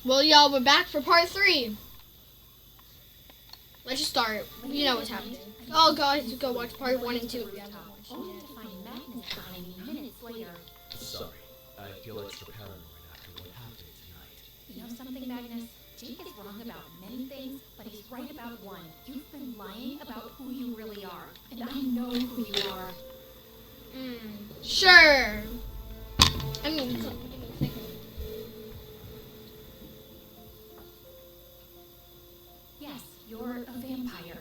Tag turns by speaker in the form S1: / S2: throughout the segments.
S1: Well, y'all, we're back for part 3. Let's just start. You know what's happening. Oh, guys, go watch part 1 and 2 if you haven't watched
S2: Only
S1: it
S2: to find Magnus behind me minutes later.
S3: Sorry, I feel extra paranoid after what happened tonight.
S2: You know something, Magnus? Jake is wrong about many things, but he's right about one. You've been lying about who you really are, and I know who you are.
S1: Sure. I mean, give me a second.
S2: Yes, you're a vampire.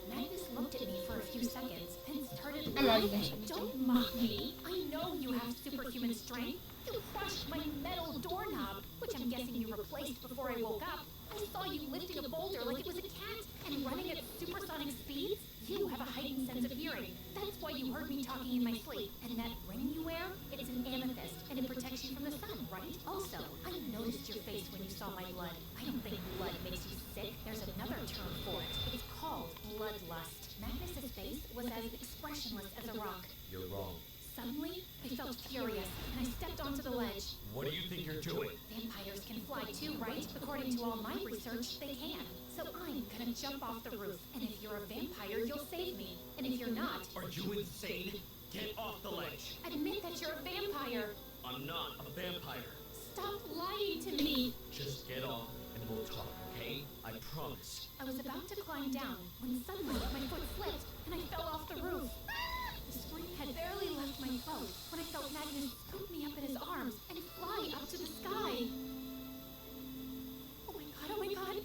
S2: Magnus looked at me for a few seconds, then started
S1: I'm already
S2: laughing. Don't mock me. I know you have superhuman strength. You crushed my metal doorknob, which I'm guessing you replaced before I woke up. I saw you lifting a boulder like it was a cat and running at supersonic speeds. You have a heightened sense of hearing. That's why you heard me talking in my sleep. And that ring you wear, it's an amethyst, and it protects you from the sun, right? Also, I noticed your face when you saw my blood. I don't think blood makes you sick. There's another term for it. It's called bloodlust. Magnus's face was as expressionless as a rock.
S3: You're wrong.
S2: Suddenly, I felt furious, and I stepped onto the ledge.
S3: What do you think you're doing?
S2: Vampires can fly too, right? According to all my research, they can. So I'm gonna jump off the roof, and if you're a vampire, you'll save me. And if you're not,
S3: Are you insane? Get off the ledge!
S2: admit that you're a vampire.
S3: I'm not a vampire.
S2: Stop lying to me.
S3: Just get off and we'll talk, okay? I promise.
S2: I was about to climb down when suddenly my foot slipped, and I fell off the roof. The spring had barely left my foot when I felt Magnus scoop me up in his arms and fly up to the sky. Oh my god,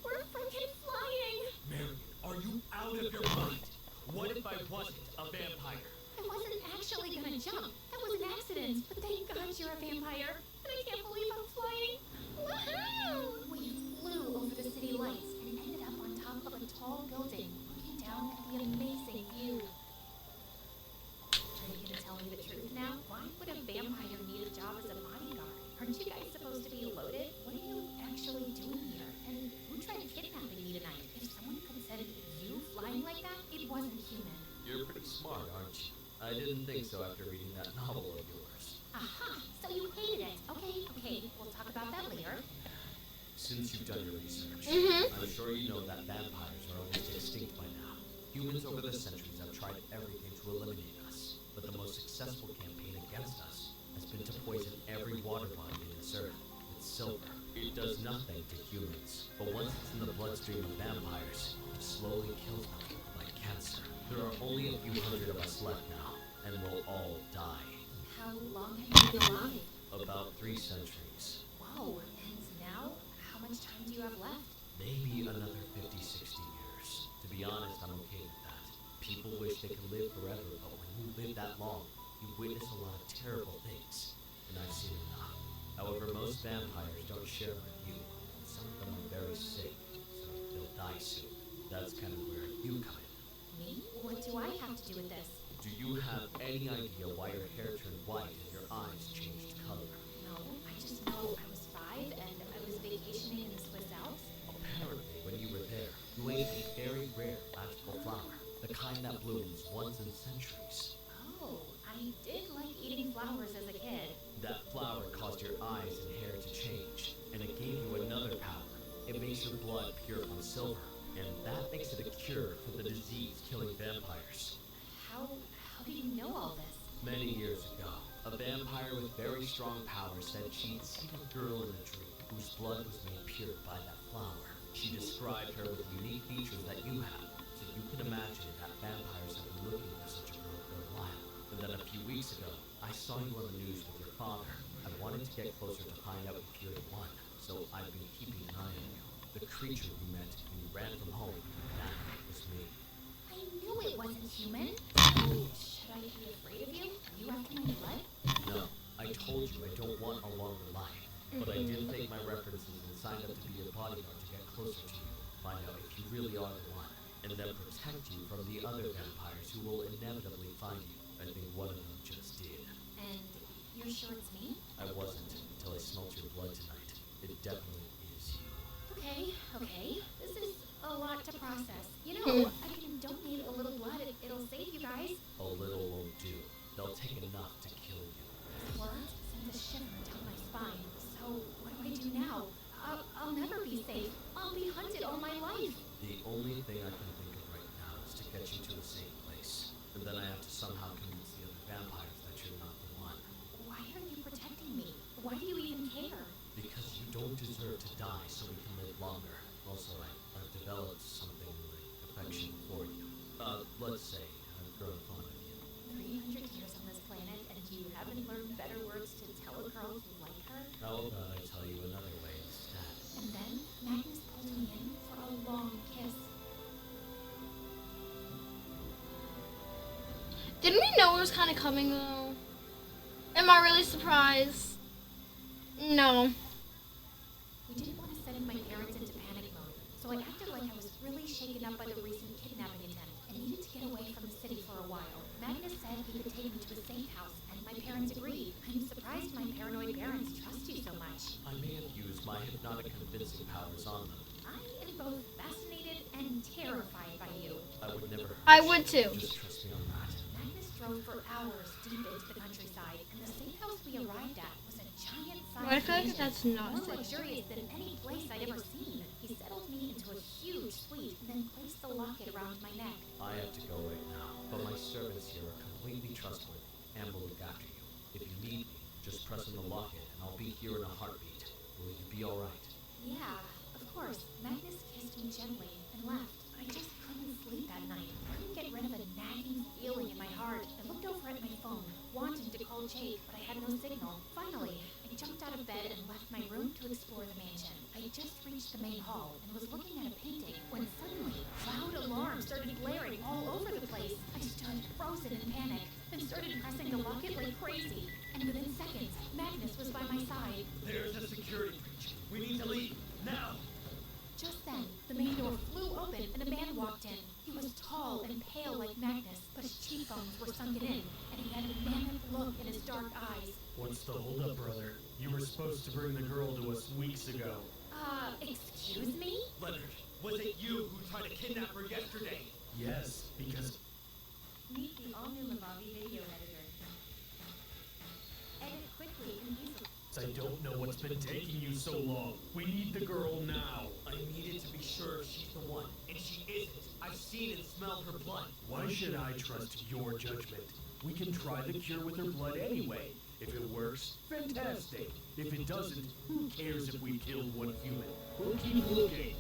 S2: we're freaking flying!
S3: Marion, are you out of your mind? What if I wasn't a vampire?
S2: I wasn't actually gonna jump. That was an accident, but thank God you're a vampire. And I can't believe I'm flying. Woohoo! We flew over the city lights and ended up on top of a tall building, looking down at the amazing view. Are you gonna tell me the truth now? Why would a vampire need a job as a bodyguard? Aren't you guys supposed to be loaded? What are you actually doing here? And who tried kidnapping me tonight? If someone could send you flying like that, it wasn't human.
S3: You're pretty smart, aren't you? I didn't think so after reading that novel of yours.
S2: Aha! So you hated it. Okay, we'll talk about that later.
S3: Since you've done your research,
S1: Mhm.
S3: I'm sure you know that vampires are almost extinct by now. Humans over the centuries have tried everything to eliminate us, but the most successful campaign against us has been to poison every water body in this earth with silver. It does nothing to humans, but once it's in the bloodstream of vampires, it slowly kills them like cancer. There are only a few hundred of us left now, and we'll all die.
S2: How long have you been alive?
S3: About 3 centuries.
S2: Whoa, and now? How much time do you have left?
S3: Maybe another 50, 60 years. To be honest, I'm okay with that. People wish they could live forever, but when you live that long, you witness a lot of terrible things. And I've seen enough. However, most vampires don't share my view. Some of them are very sick, so they'll die soon. That's kind of where you come in.
S2: Me? What do I have to do with this?
S3: Do you have any idea why your hair turned white and your eyes changed color?
S2: No, I just know I was 5 and I was vacationing in the Swiss Alps.
S3: Apparently, when you were there, you ate a very rare magical flower. The kind that blooms once in centuries.
S2: Oh, I did like eating flowers as a kid.
S3: That flower caused your eyes and hair to change, and it gave you another power. It makes your blood pure from silver, and that makes it a cure for the disease killing vampires.
S2: How do you know all this?
S3: Many years ago, a vampire with very strong powers said she'd seen a girl in a dream whose blood was made pure by that flower. She described her with unique features that you have, so you can imagine that vampires have been looking for such a girl for a while. And then a few weeks ago, I saw you on the news with your father. I wanted to get closer to find out if you're the one, so I've been keeping an eye on you. The creature you met when you ran from home, that was me.
S2: I knew it wasn't human. So, should I be afraid of you? Are you after my blood?
S3: No, I told you I don't want a longer life. But I did take my references and signed up to be your bodyguard to get closer to you, find out if you really are the one, and then protect you from the other vampires who will inevitably find you. I think one of them just did.
S2: And you're sure it's me?
S3: I wasn't until I smelt your blood tonight. It definitely is you.
S2: Okay. This is a lot to process. You know, I can donate a little blood. It'll save you guys.
S3: A little won't do. They'll take enough to kill you.
S2: Words sent a shiver down my spine. So, what do I do now? life.
S3: The only thing I can think of right now is to get you to a safe place. And then I have to somehow convince the other vampires that you're not the one.
S2: Why are you protecting me? Why do you even care?
S3: Because you don't deserve to die so we can live longer. Also, I've developed something like affection for you. Let's say I've grown fond of you.
S2: 300 years on this planet, and you haven't learned better words to tell a girl you like her?
S3: How about I tell you another way instead?
S2: And then Magnus pulled me in for a long kiss.
S1: Didn't we know it was kind of coming though? Am I really surprised? No.
S2: We didn't want to send my parents into panic mode, so I acted like I was really shaken up by the recent kidnapping attempt and needed to get away from the city for a while. Magnus said he could take me to a safe house, and my parents agreed. I'm surprised my paranoid parents trust you so much.
S3: I may have used my hypnotic convincing powers on them.
S2: I am both fascinated and terrified by you.
S3: I would never hurt
S1: I
S3: you.
S1: would too.
S3: Just trust me on that.
S2: Magnus drove for hours deep into the countryside, and the safe house we arrived at was a giant-sized
S1: I feel like
S2: mansion,
S1: that's not
S2: more
S1: safe.
S2: luxurious than any place I'd ever seen. He settled me into a huge suite and then placed the locket around my neck.
S3: I have to go right now, but my servants here are completely trustworthy and will look after you. If you need me, just press on the locket and I'll be here in a heartbeat. Will you be alright?
S2: Yeah, of course. Magnus kissed me gently and left. I just couldn't sleep that night. Couldn't get rid of a nagging feeling in my heart. I looked over at my phone, wanting to call Jake, but I had no signal. Finally, I jumped out of bed and left my room to explore the mansion. I just reached the main hall and was looking at a painting when suddenly, loud alarms started blaring all over the place. I stood frozen in panic, then started pressing the locket like crazy. And within seconds, Magnus was by my side.
S3: There's a security breach. We need to leave now.
S2: Just then, the main door flew open and a man walked in. He was tall and pale like Magnus, but his cheekbones were sunken in, and he had a manic look in his dark eyes.
S4: What's the holdup, brother? You were supposed to bring the girl to us weeks ago.
S2: Excuse me?
S3: Leonard, was it you who tried to kidnap her yesterday?
S4: Yes, because
S2: Meet the all-new Lavavi video editor. Edit quickly and easily.
S4: I don't know what's been taking you so long. We need the girl now.
S3: I needed to be sure she's the one, and she isn't. I've seen and smelled her blood.
S4: Why should I trust your judgment? We can try the cure with her blood anyway. If it works, fantastic. If it doesn't, who cares if we killed one human? We'll keep looking.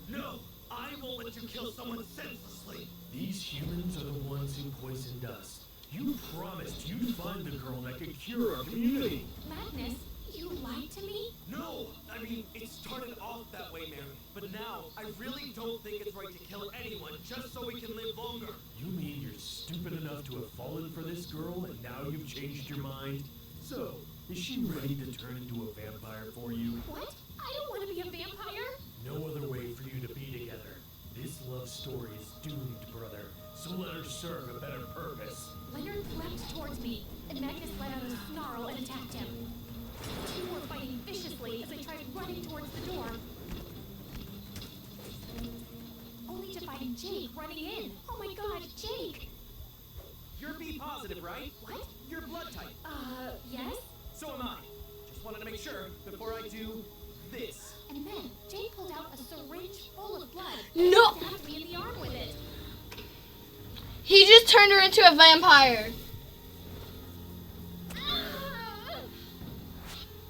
S3: No, I won't let you kill someone senselessly.
S4: These humans are the ones who poisoned us. You promised you'd find the girl that could cure our community.
S2: Magnus, you lied to me?
S3: No, I mean, it started off that way, Mary. But now, I really don't think it's right to kill anyone just so we can live longer.
S4: You mean you're stupid enough to have fallen for this girl and now you've changed your mind? So, is she ready to turn into a vampire for you?
S2: What? I don't want to be a vampire.
S4: No other way for you to be together. This love story is doomed, brother. So let her serve a better purpose.
S2: Leonard leapt towards me, and Magnus let out a snarl and attacked him. The two were fighting viciously as I tried running towards the door, only to find Jake running in. Oh my god, Jake!
S5: You're B positive, right?
S2: What?
S5: You're blood type.
S2: Yes?
S5: So am I. Just wanted to make sure before I do this.
S2: And then Jake pulled out a syringe full of blood
S1: No!
S2: and stabbed me in the arm with it.
S1: He just turned her into a vampire.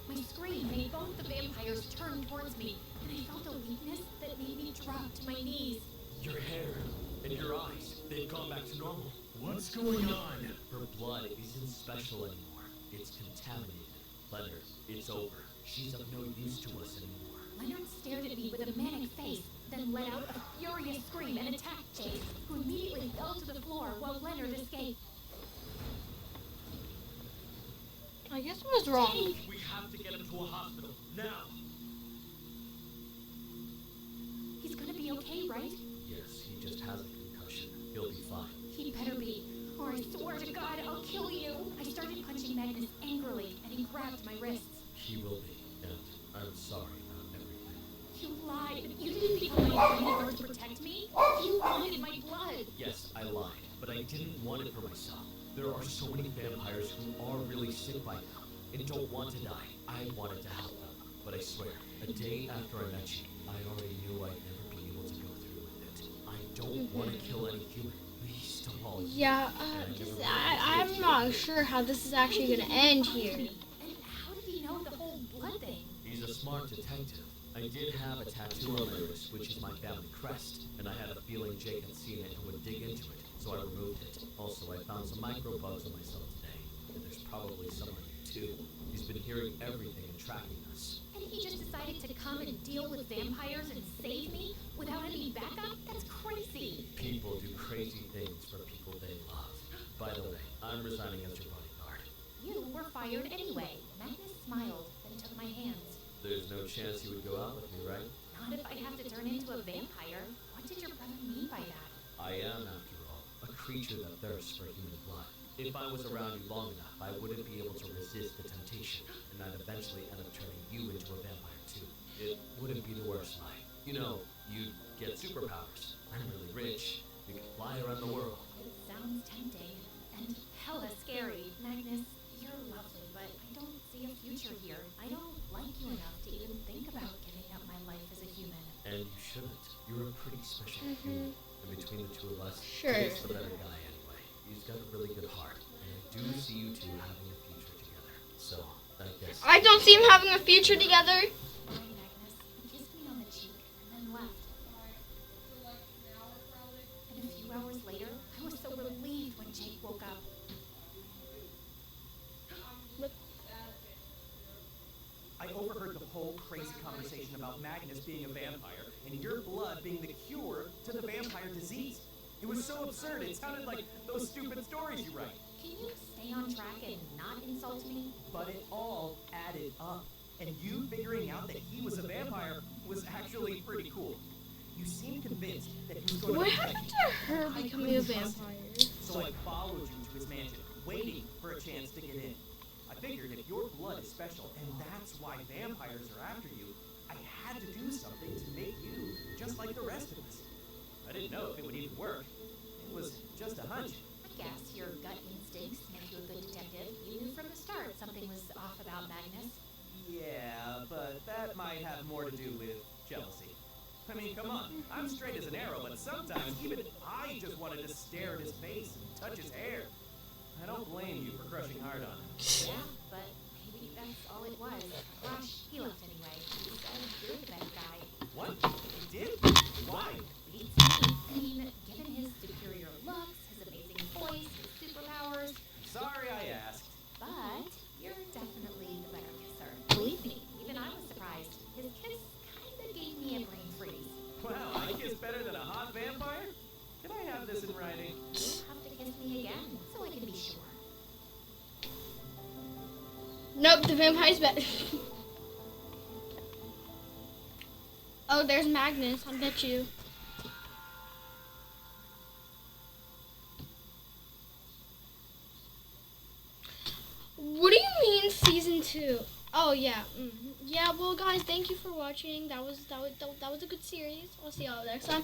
S2: My scream made both the vampires turn towards me, and I felt a weakness that made me drop to my knees.
S3: Your hair and your eyes, they've gone back to normal.
S4: What's going on?
S3: Her blood isn't special anymore. It's contaminated. Leonard, it's over. She's of no use to us anymore.
S2: Leonard stared at me with a manic face, then let out a furious scream and attacked Jake, who immediately fell to the floor while Leonard escaped.
S1: I guess I was wrong.
S2: Jake!
S3: We have to get him to a hospital, now!
S2: He's gonna be okay, right?
S3: Yes, he just has a concussion. He'll be fine.
S2: He better be, or I swear to God I'll kill you! I started punching Magnus angrily, and he grabbed my wrists.
S3: He will be, and I'm sorry about everything.
S2: You lied! You didn't become my friend in order to protect me! You wanted my blood!
S3: Yes, I lied, but I didn't want it for myself. There are so many vampires who are really sick by now and don't want to die. I wanted to help them, but I swear, a day after I met you, I already knew I'd never be don't want to kill any human, least of all you.
S1: Yeah, I'm not sure how this is actually gonna end here.
S2: And how did he know the whole blood thing?
S3: He's a smart detective. I did have a tattoo on my wrist, which is my family crest, and I had a feeling Jake had seen it and would dig into it, so I removed it. Also, I found some microbugs on myself today, and there's probably someone here too. He's been hearing everything and tracking us.
S2: And he just decided to come and deal with vampires and save me without any backup? That's crazy.
S3: People do crazy things for people they love. By the way, I'm resigning as your bodyguard.
S2: You were fired anyway. Magnus smiled, then took my hands.
S3: There's no chance you would go out with me, right?
S2: Not if I have to turn into a vampire. What did your brother mean by that?
S3: I am, after all, a creature that thirsts for human blood. If I was around you long enough, I wouldn't be able to resist the temptation, and I'd eventually end up turning you into a vampire too. It wouldn't be the worst life. You know, you'd get superpowers. I'm really rich. You could fly around the world.
S2: It sounds tempting and hella scary. Magnus, you're lovely, but I don't see a future here. I don't like you enough to even think about giving up my life as a human.
S3: And you shouldn't. You're a pretty special human. And between the two of us,
S1: Sure.
S3: Jake's the better guy anyway. He's got a really good heart. And I do see you two having a future together. So, I guess...
S1: I don't see him having a future together.
S2: Bye, Magnus. He kissed me on the cheek and then left. And a few hours later, I was so relieved when Jake woke up.
S5: I overheard the whole crazy conversation about Magnus being a vampire and your blood being the cure to the vampire disease. It was so absurd, it sounded like those stupid stories you write.
S2: Can you stay on track and not insult me?
S5: But it all added up. And you figuring out that he was a vampire was actually pretty cool. You seemed convinced that he was going
S1: What
S5: to
S1: happened
S5: protect
S1: to her
S5: I
S1: becoming a
S5: couldn't trust him.
S1: vampire?
S5: So I followed you to his mansion, waiting for a chance to get in. I figured if your blood is special, and that's why vampires are after you, I had to do something to make you just like the rest of us. I didn't know if it would even work. It was just a hunch.
S2: I guess your gut instincts make you a good detective. You knew from the start something was off about Magnus.
S5: Yeah, but that might have more to do with jealousy. I mean, come on. I'm straight as an arrow, but sometimes even I just wanted to stare at his face and touch his hair. I don't blame you for crushing hard on him.
S2: Yeah, but maybe that's all it was. Gosh, he left anyway. He said you're the better guy.
S5: What? You did? Why?
S2: Beats me. I mean, given his superior looks, his amazing voice, his superpowers,
S5: Sorry I asked.
S2: but you're definitely the better kisser. Believe me, even I was surprised. His kiss kinda gave me a brain freeze.
S5: Wow, I kiss better than a hot vampire? Can I have this in writing?
S2: You'll have to kiss me again, so I can be sure.
S1: Nope, the vampire's better. Oh, there's Magnus. I'll get you. What do you mean season 2? Oh yeah, yeah. Well, guys, thank you for watching. That was a good series. I'll see y'all next time.